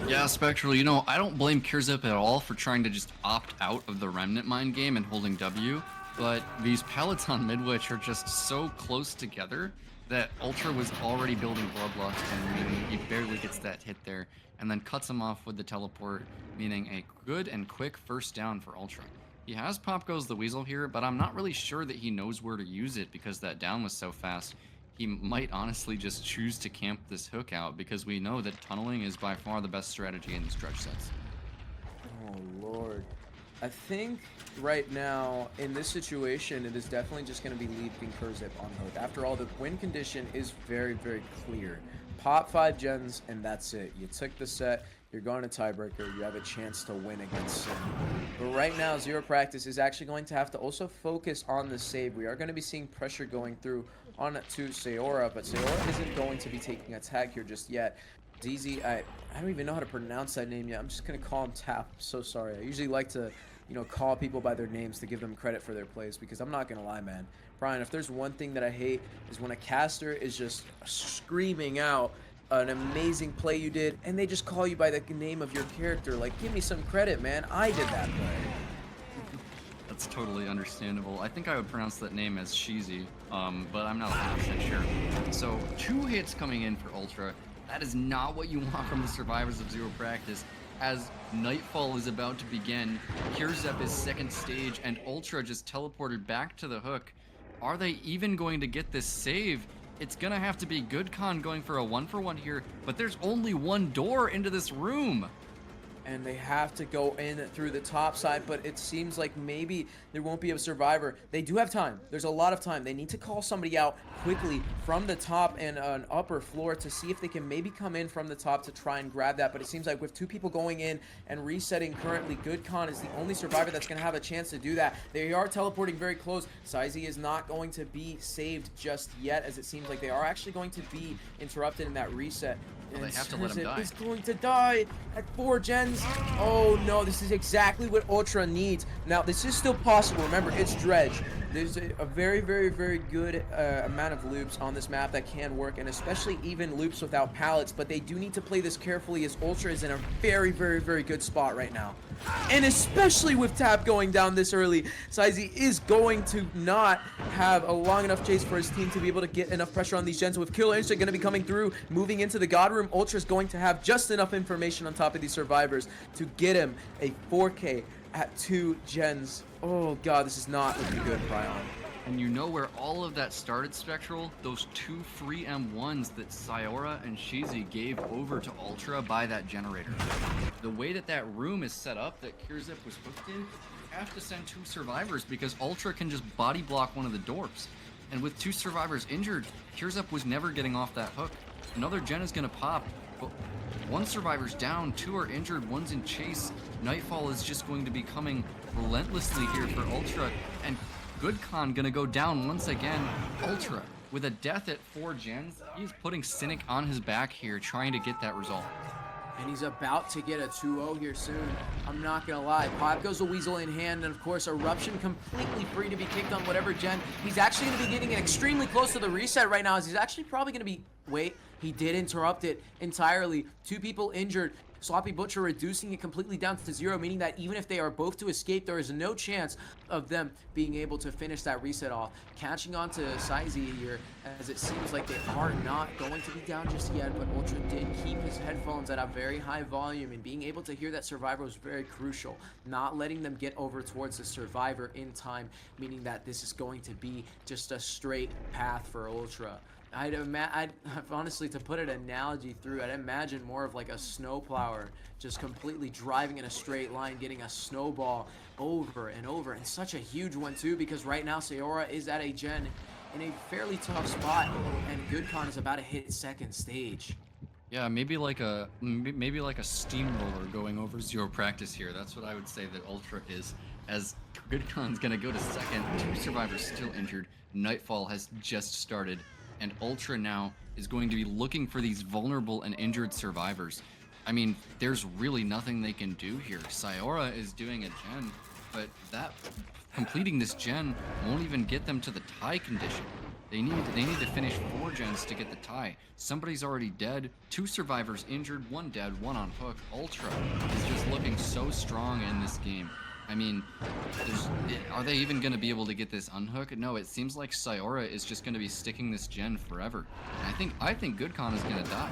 Speaker 1: Yeah, specTral, you know, I don't blame Kurzep at all for trying to just opt out of the Remnant Mine game and holding W, but these pallets on Midwich are just so close together that Ultra was already building Bloodlust, and he barely gets that hit there, and then cuts him off with the teleport, meaning a good and quick first down for Ultra. He has Pop Goes the Weasel here, but I'm not really sure that he knows where to use it because that down was so fast. He might honestly just choose to camp this hook out, because we know that tunneling is by far the best strategy in these Dredge sets.
Speaker 3: Oh, Lord. I think right now, in this situation, it is definitely just going to be leaving Kurzep on hook. After all, the win condition is very, very clear. Pop 5 gens, and that's it. You took the set. you're going to tiebreaker, you have a chance to win against CYN. But right now, 0Practice is actually going to have to also focus on the save. We are going to be seeing pressure going through on to Sayora, but Sayora isn't going to be taking a tag here just yet. ZZ, I don't even know how to pronounce that name yet. I'm just going to call him Tap. I'm so sorry. I usually like to, you know, call people by their names to give them credit for their plays, because I'm not going to lie, man. Prion, if there's one thing that I hate is when a caster is just screaming out an amazing play you did, and they just call you by the name of your character. Like, give me some credit, man. I did that play.
Speaker 1: That's totally understandable. I think I would pronounce that name as Sheezy, but I'm not 100% sure. So 2 hits coming in for Ultra. That is not what you want from the survivors of 0Practice. As Nightfall is about to begin, here's up his second stage, and Ultra just teleported back to the hook. Are they even going to get this save? It's gonna have to be GoodCon going for a 1-for-1 here, but there's only one door into this room.
Speaker 3: And they have to go in through the top side, but it seems like maybe there won't be a survivor. They do have time. There's a lot of time. They need to call somebody out quickly from the top and an upper floor to see if they can maybe come in from the top to try and grab that. But it seems like with 2 people going in and resetting currently, GoodCon is the only survivor that's going to have a chance to do that. They are teleporting very close. CYN is not going to be saved just yet, as it seems like they are actually going to be interrupted in that reset.
Speaker 1: Well, they have to let him die.
Speaker 3: Is going to die at 4 gens. Oh no, this is exactly what Ultra needs. Now, this is still possible. Remember, it's Dredge. There's a very, very, very good amount of loops on this map that can work, and especially even loops without pallets, but they do need to play this carefully, as Ultra is in a very, very, very good spot right now. And especially with Tap going down this early, CYN is going to not have a long enough chase for his team to be able to get enough pressure on these gens. With Killer Instinct going to be coming through, moving into the God Room, Ultra is going to have just enough information on top of these survivors to get him a 4K at 2 gens. Oh god, this is not looking good, Prion.
Speaker 1: And you know where all of that started, specTral? Those 2 free M1s that Sayora and Sheezy gave over to Ultra by that generator. The way that that room is set up that Kirzip was hooked in, you have to send 2 survivors because Ultra can just body block one of the doors. And with 2 survivors injured, Kirzip was never getting off that hook. Another gen is gonna pop, but 1 survivor's down, 2 are injured, 1's in chase. Nightfall is just going to be coming relentlessly here for Ultra, and GoodCon gonna go down once again. Ultra, with a death at 4 gens, he's putting Cynic on his back here, trying to get that result.
Speaker 2: And he's about to get a 2-0 here soon. I'm not gonna lie. Pop goes a Weasel in hand, and of course, Eruption completely free to be kicked on whatever gen. He's actually gonna be getting extremely close to the reset right now, as he's actually probably gonna be... Wait, he did interrupt it entirely. 2 people injured. Sloppy Butcher reducing it completely down to 0, meaning that even if they are both to escape, there is no chance of them being able to finish that reset off. Catching on to CYN here, as it seems like they are not going to be down just yet, but Ultra did keep his headphones at a very high volume, and being able to hear that survivor was very crucial. Not letting them get over towards the survivor in time, meaning that this is going to be just a straight path for Ultra. I'd honestly, to put an analogy through, I'd imagine more of like a snowplower just completely driving in a straight line, getting a snowball over and over, and such a huge one too, because right now Sayora is at a gen in a fairly tough spot, and GoodCon is about to hit 2nd stage.
Speaker 1: Yeah, maybe like a steamroller going over 0Practice here. That's what I would say that Ultra is, as GoodCon's gonna go to 2nd, 2 survivors still injured. Nightfall has just started, and Ultra now is going to be looking for these vulnerable and injured survivors. I mean, there's really nothing they can do here. Sayora is doing a gen, but that completing this gen won't even get them to the tie condition. They need to finish 4 gens to get the tie. Somebody's already dead, 2 survivors injured, 1 dead, 1 on hook. Ultra is just looking so strong in this game. I mean, are they even going to be able to get this unhook? No, it seems like Sayora is just going to be sticking this gen forever. And I think GoodCon is going to die.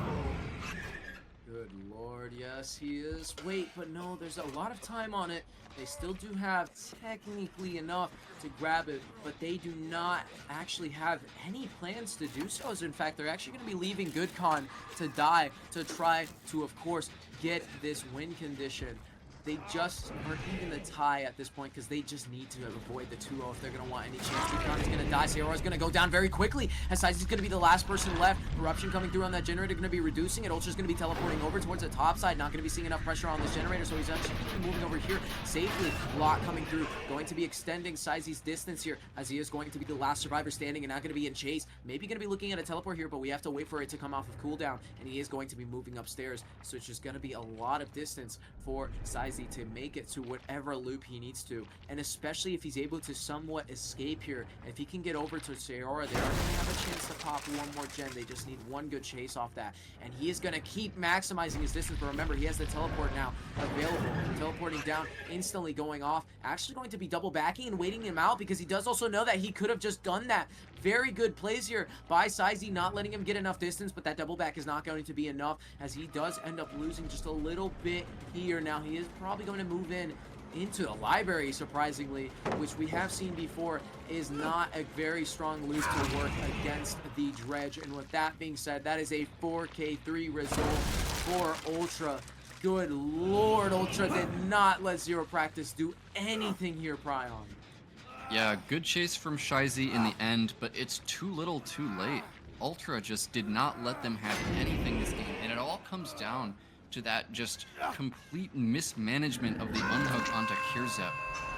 Speaker 2: Good lord, yes he is. Wait, but no, there's a lot of time on it. They still do have technically enough to grab it, but they do not actually have any plans to do so. As in fact, they're actually going to be leaving GoodCon to die to try to, of course, get this win condition. they just are even the tie at this point because they just need to avoid the 2-0 if they're going to want any chance. Prion is going to die. Sayura's going to go down very quickly as CYN is going to be the last person left. Eruption coming through on that generator, going to be reducing it. Ultra's going to be teleporting over towards the top side. Not going to be seeing enough pressure on this generator, so he's actually moving over here safely. Lot coming through, going to be extending CYN's distance here as he is going to be the last survivor standing and not going to be in chase. Maybe going to be looking at a teleport here, but we have to wait for it to come off of cooldown, and he is going to be moving upstairs, so it's just going to be a lot of distance for CYN to make it to whatever loop he needs to, and especially if he's able to somewhat escape here. If he can get over to Sayora, they are going to have a chance to pop one more gen. They just need one good chase off that, and he is going to keep maximizing his distance. But remember, he has the teleport now available, teleporting down, instantly going off, actually going to be double backing and waiting him out because he does also know that he could have just done that. Very good plays here by CYN, not letting him get enough distance, but that double back is not going to be enough as he does end up losing just a little bit here. Now he is probably going to move into the library, surprisingly, which we have seen before is not a very strong loop to work against the Dredge. And with that being said, that is a 4K3 result for Ultra. Good lord, Ultra did not let 0Practice do anything here, Prion.
Speaker 1: Yeah, good chase from CYN in the end, but it's too little too late. Ultra just did not let them have anything this game, and it all comes down to that just complete mismanagement of the unhook onto Kirzep.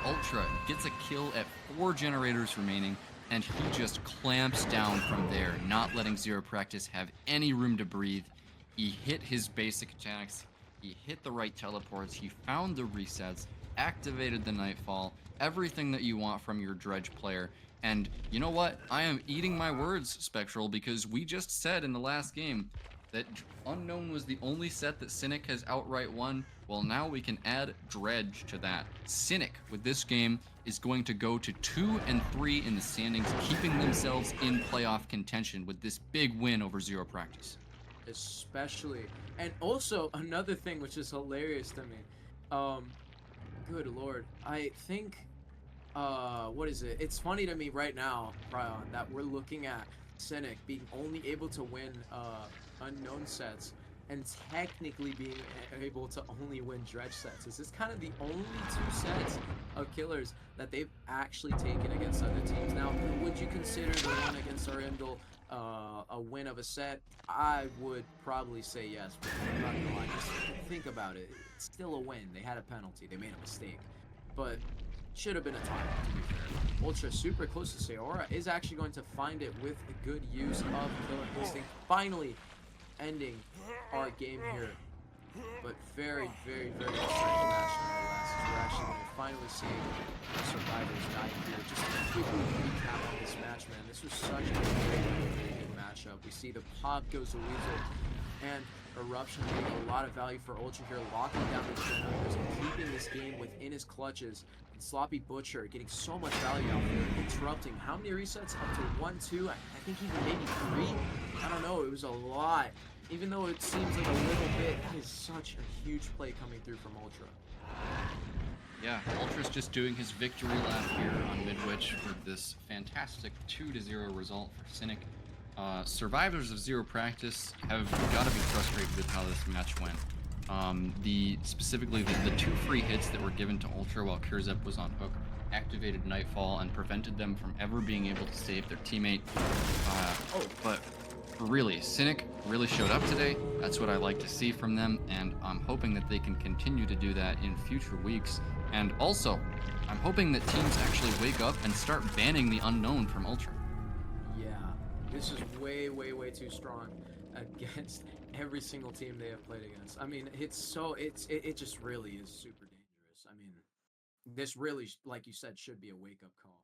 Speaker 1: Ultra gets a kill at 4 generators remaining, and he just clamps down from there, not letting 0Practice have any room to breathe. He hit his basic attacks, he hit the right teleports, he found the resets, activated the Nightfall, everything that you want from your Dredge player. And you know what? I am eating my words, specTral, because we just said in the last game that Unknown was the only set that Cynic has outright won. Well, now we can add Dredge to that. Cynic, with this game, is going to go to 2 and 3 in the standings, keeping themselves in playoff contention with this big win over 0Practice.
Speaker 2: Especially. And also, another thing which is hilarious to me. Good lord. I think, what is it? It's funny to me right now, Prion, that we're looking at Cynic being only able to win, unknown sets and technically being able to only win Dredge sets. Is this kind of the only 2 sets of killers that they've actually taken against other teams? Now, would you consider the one against Arendelle a win of a set? I would probably say yes, but I'm not gonna lie, just think about it. It's still a win. They had a penalty. They made a mistake, but should have been a tie, to be fair. Ultra super close to Sayora is actually going to find it with a good use of Killer Instinct, finally ending our game here. But very, very, very exciting match nonetheless. We're actually going to finally see the survivors die here. Just to quickly recap on this match, man. This was such a great matchup. We see the pop goes to Weasel, and Eruption getting a lot of value for Ultra here, locking down the generators and keeping this game within his clutches. And Sloppy Butcher getting so much value out there, interrupting how many resets? Up to 1, 2, I think even maybe 3. I don't know, it was a lot. Even though it seems like a little bit, that is such a huge play coming through from Ultra.
Speaker 1: Yeah, Ultra's just doing his victory lap here on Midwich for this fantastic 2-0 result for Cynic. Survivors of 0Practice have got to be frustrated with how this match went. Specifically the 2 free hits that were given to Ultra while Kirzep was on hook activated Nightfall and prevented them from ever being able to save their teammate. But really, Cynic really showed up today. That's what I like to see from them, and I'm hoping that they can continue to do that in future weeks. And also, I'm hoping that teams actually wake up and start banning the Unknown from Ultra.
Speaker 2: Yeah, this is way, way, way too strong against every single team they have played against. I mean, it just really is super dangerous. I mean, this really, like you said, should be a wake-up call.